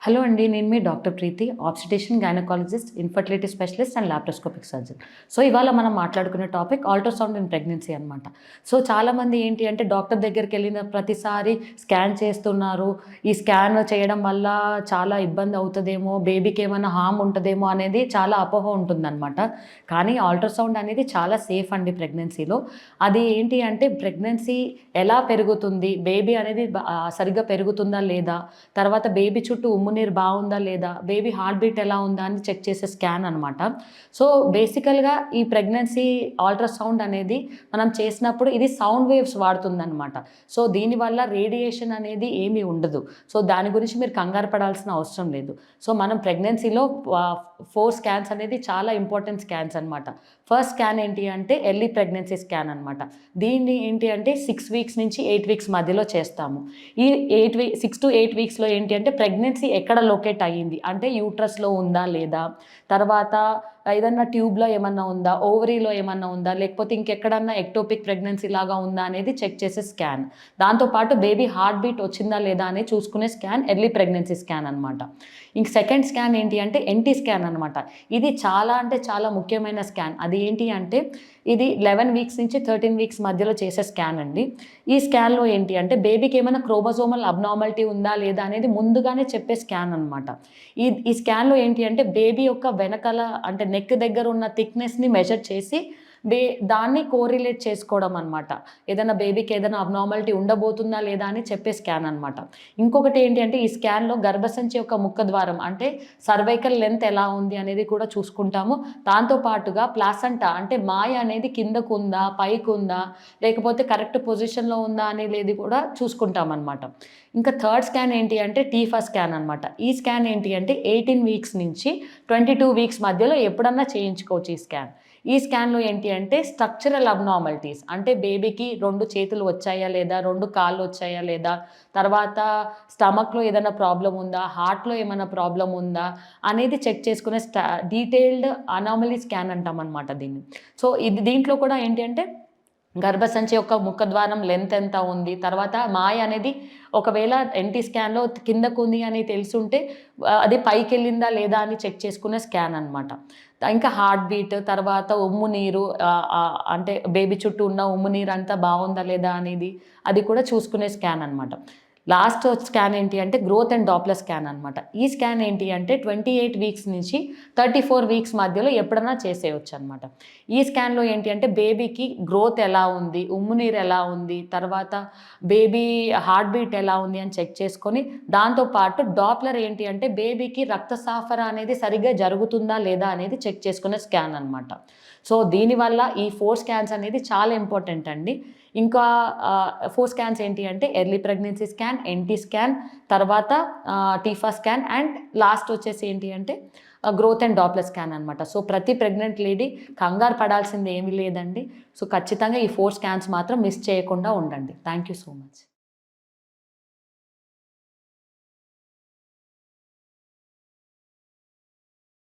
Hello అండి. నేను మీ doctor Preethi, obstetrician, gynaecologist, infertility specialist and laparoscopic surgeon. So, ఇవాళ మనం మాట్లాడుకునే టాపిక్ అల్ట్రాసౌండ్ ఇన్ ప్రెగ్నెన్సీ అనమాట. సో, చాలామంది ఏంటి అంటే డాక్టర్ దగ్గరికెళ్ళిన ప్రతిసారి స్కాన్ చేస్తున్నారు. ఈ స్కాన్ చేయడం వల్ల చాలా ఇబ్బంది అవుతదేమో, బేబీకి ఏమైనా హార్మ్ ఉంటదేమో అనేది చాలా అపోహ ఉంటుందనమాట. కానీ అల్ట్రాసౌండ్ అనేది చాలా సేఫ్ అండి ప్రెగ్నెన్సీలో. అది ఏంటి అంటే ప్రెగ్నెన్సీ ఎలా పెరుగుతుంది, బేబీ అనేది సరిగ్గా పెరుగుతుందా లేదా, తర్వాత బేబీ చుట్టూ ఉమ్మునీరు బాగుందా లేదా, బేబీ హార్ట్ బీట్ ఎలా ఉందా అని చెక్ చేసే స్కాన్ అనమాట. సో బేసికల్గా ఈ ప్రెగ్నెన్సీ అల్ట్రాసౌండ్ అనేది మనం చేసినప్పుడు ఇది సౌండ్ వేవ్స్ వాడుతుందనమాట. సో దీనివల్ల రేడియేషన్ అనేది ఏమీ ఉండదు. సో దాని గురించి మీరు కంగారు పడాల్సిన అవసరం లేదు. సో మనం ప్రెగ్నెన్సీలో 4 స్కాన్స్ అనేది చాలా ఇంపార్టెంట్ స్కాన్స్ అనమాట. ఫస్ట్ స్కాన్ ఏంటి అంటే ఎర్లీ ప్రెగ్నెన్సీ స్కాన్ అనమాట. దీన్ని ఏంటి అంటే 6 వీక్స్ నుంచి 8 వీక్స్ మధ్యలో చేస్తాము. ఈ 6 to 8 వీక్స్లో ఏంటి అంటే ప్రెగ్నెన్సీ ఎక్కడ లొకేట్ అయ్యింది అంటే యూట్రస్లో ఉందా లేదా, తర్వాత ఏదన్నా ట్యూబ్లో ఏమన్నా ఉందా, ఓవరీలో ఏమన్నా ఉందా, లేకపోతే ఇంకెక్కడన్నా ఎక్టోపిక్ ప్రెగ్నెన్సీ లాగా ఉందా అనేది చెక్ చేసే స్కాన్. దాంతోపాటు బేబీ హార్ట్ బీట్ వచ్చిందా లేదా అని చూసుకునే స్కాన్ ఎర్లీ ప్రెగ్నెన్సీ స్కాన్ అనమాట. ఇంక సెకండ్ స్కాన్ ఏంటి అంటే ఎన్టీ స్కాన్ అనమాట. ఇది చాలా అంటే చాలా ముఖ్యమైన స్కాన్. అది ఏంటి అంటే ఇది 11 వీక్స్ నుంచి 13 వీక్స్ మధ్యలో చేసే స్కాన్ అండి. ఈ స్కాన్లో ఏంటి అంటే బేబీకి ఏమైనా క్రోమోజోమల్ అబ్నార్మాలిటీ ఉందా లేదా అనేది ముందుగానే చెప్పే స్కాన్ అనమాట. ఈ స్కాన్లో ఏంటి అంటే బేబీ యొక్క వెనకాల అంటే నెక్ దగ్గర ఉన్న థిక్నెస్ని మెజర్ చేసి దాన్ని కోరిలేట్ చేసుకోవడం అనమాట. ఏదైనా బేబీకి ఏదైనా అబ్నార్మాలిటీ ఉండబోతుందా లేదా అని చెప్పే స్కాన్ అనమాట. ఇంకొకటి ఏంటి అంటే ఈ స్కాన్లో గర్భసంచి యొక్క ముఖద్వారం అంటే సర్వైకల్ లెంత్ ఎలా ఉంది అనేది కూడా చూసుకుంటాము. దాంతోపాటుగా ప్లాసెంటా అంటే మాయ అనేది కిందకు ఉందా, పైకి ఉందా, లేకపోతే కరెక్ట్ పొజిషన్లో ఉందా అనేది కూడా చూసుకుంటాం అనమాట. ఇంకా థర్డ్ స్కాన్ ఏంటి అంటే టీఫా స్కాన్ అనమాట. ఈ స్కాన్ ఏంటి అంటే 18 వీక్స్ నుంచి 22 వీక్స్ మధ్యలో ఎప్పుడన్నా చేయించుకోవచ్చు ఈ స్కాన్. ఈ స్కాన్లో ఏంటి అంటే స్ట్రక్చరల్ అబ్నార్మాలిటీస్ అంటే బేబీకి 2 చేతులు వచ్చాయా లేదా, 2 కాళ్ళు వచ్చాయా లేదా, తర్వాత స్టమక్లో ఏదైనా ప్రాబ్లం ఉందా, హార్ట్లో ఏమైనా ప్రాబ్లం ఉందా అనేది చెక్ చేసుకునే డీటెయిల్డ్ అనామలీ స్కాన్ అంటాం అనమాట దీన్ని. సో దీంట్లో కూడా ఏంటి అంటే గర్భసంచి యొక్క ముఖద్వారం లెంత్ ఎంత ఉంది, తర్వాత మాయ అనేది ఒకవేళ ఎన్టీ స్కాన్లో కిందకు ఉంది అని తెలుసుంటే అది పైకి వెళ్ళిందా లేదా అని చెక్ చేసుకునే స్కాన్ అనమాట. ఇంకా హార్ట్ బీట్, తర్వాత ఉమ్ము నీరు అంటే బేబీ చుట్టూ ఉన్న ఉమ్ము నీరు అంతా బాగుందా లేదా అనేది అది కూడా చూసుకునే స్కాన్ అనమాట. లాస్ట్ స్కాన్ ఏంటి అంటే గ్రోత్ అండ్ డాప్లర్ స్కాన్ అనమాట. ఈ స్కాన్ ఏంటి అంటే 28 వీక్స్ నుంచి 34 వీక్స్ మధ్యలో ఎప్పుడన్నా చేసేయచ్చు అనమాట. ఈ స్కాన్లో ఏంటి అంటే బేబీకి గ్రోత్ ఎలా ఉంది, ఉమ్ము నీరు ఎలా ఉంది, తర్వాత బేబీ హార్ట్ బీట్ ఎలా ఉంది అని చెక్ చేసుకొని దాంతోపాటు డాప్లర్ ఏంటి అంటే బేబీకి రక్త సరఫరా అనేది సరిగ్గా జరుగుతుందా లేదా అనేది చెక్ చేసుకునే స్కాన్ అనమాట. సో దీనివల్ల ఈ 4 స్కాన్స్ అనేది చాలా ఇంపార్టెంట్ అండి. ఇంకా 4 స్కాన్స్ ఏంటి అంటే early pregnancy scan, NT scan, తర్వాత టీఫా స్కాన్ అండ్ లాస్ట్ వచ్చేసి ఏంటి అంటే గ్రోత్ అండ్ డాప్లర్ స్కాన్ అనమాట. సో ప్రతి ప్రెగ్నెంట్ లేడీ కంగారు పడాల్సింది ఏమీ లేదండి. సో ఖచ్చితంగా ఈ 4 స్కాన్స్ మాత్రం మిస్ చేయకుండా ఉండండి. Thank you so much.